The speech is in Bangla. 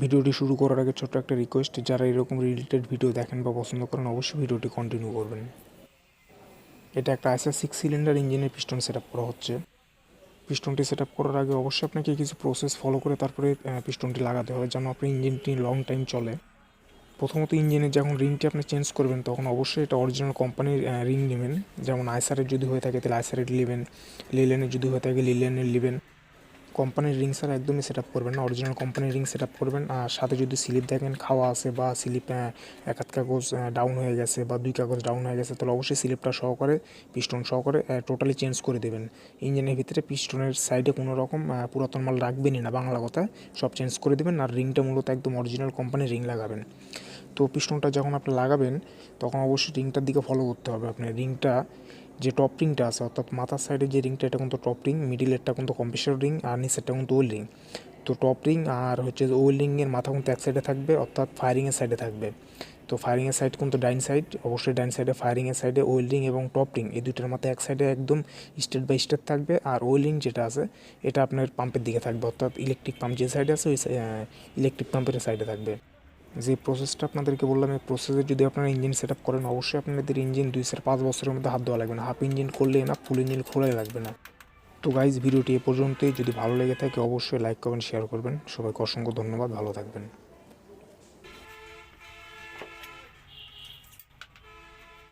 ভিডিওটি শুরু করার আগে ছোট্ট একটা রিকোয়েস্ট, যারা এরকম রিলেটেড ভিডিও দেখেন বা পছন্দ করেন অবশ্যই ভিডিওটি কন্টিনিউ করবেন। এটা একটা আইসার 6 সিলিন্ডার ইঞ্জিনের পিস্টন সেট আপ করা হচ্ছে। পিস্টনটি সেট আপ করার আগে অবশ্যই আপনাকে কিছু প্রসেস ফলো করে তারপরে পিস্টনটি লাগাতে হবে যেন আপনার ইঞ্জিনটি লং টাইম চলে। প্রথমত ইঞ্জিনের যখন রিংটি আপনি চেঞ্জ করবেন তখন অবশ্যই এটা অরিজিনাল কোম্পানির রিং নেবেন। যেমন আইসারের যদি হয়ে থাকে তাহলে আইসারের নেবেন, লিলেনের যদি হয়ে থাকে লিলেনের নেবেন। কোম্পানির রিং ছাড়া একদমই সেট আপ করবেন না, অরিজিনাল কোম্পানির রিং সেট আপ করবেন। আর সাথে যদি স্লিপ দেখেন খাওয়া আছে বা স্লিপ এক হাত কাগজ ডাউন হয়ে গেছে বা 2 কাগজ ডাউন হয়ে গেছে তাহলে অবশ্যই স্লিপটা সহকারে পিস্টন সহকারে টোটালি চেঞ্জ করে দেবেন। ইঞ্জিনের ভিতরে পিস্টনের সাইডে কোনো রকম পুরাতন মাল রাখবেনই না, বাংলা কথা, সব চেঞ্জ করে দেবেন। আর রিংটা মূলত একদম অরিজিনাল কোম্পানির রিং লাগাবেন। তো পিস্টনটা যখন আপনি লাগাবেন তখন অবশ্যই রিংটার দিকে ফলো করতে হবে। আপনার রিংটা যে টপ রিংটা আছে অর্থাৎ মাথার সাইডে যে রিংটা এটা কিন্তু টপ রিং, মিডিলেরটা কিন্তু কম্প্রেসর রিং, আর নিচেরটা কিন্তু ওয়েল রিং। তো টপ রিং আর হচ্ছে ওয়েল রিংয়ের মাথা কিন্তু এক সাইডে থাকবে অর্থাৎ ফায়ারিংয়ের সাইডে থাকবে। তো ফায়ারিংয়ের সাইড কিন্তু ডাইন সাইড, অবশ্যই ডাইন সাইডে ফায়ারিংয়ের সাইডে ওয়েল রিং এবং টপ রিং এই দুইটার মাথা এক সাইডে একদম স্টেট বাই স্টেট থাকবে। আর ওয়েল রিং যেটা আছে এটা আপনার পাম্পের দিকে থাকবে অর্থাৎ ইলেকট্রিক পাম্প যে সাইডে আছে ওই ইলেকট্রিক পাম্পের সাইডে থাকবে। যে প্রসেসটা আপনাদেরকে বললাম এই প্রসেসে যদি আপনারা ইঞ্জিন সেট আপ করেন অবশ্যই আপনাদের ইঞ্জিন 2-5 বছরের মধ্যে হাত দেওয়া লাগবে না। হাফ ইঞ্জিন করলে না, ফুল ইঞ্জিন খোলাই লাগবে না। তো গাইজ ভিডিওটি এ পর্যন্তই। যদি ভালো লেগে থাকে অবশ্যই লাইক করবেন, শেয়ার করবেন। সবাইকে অসংখ্য ধন্যবাদ, ভালো থাকবেন।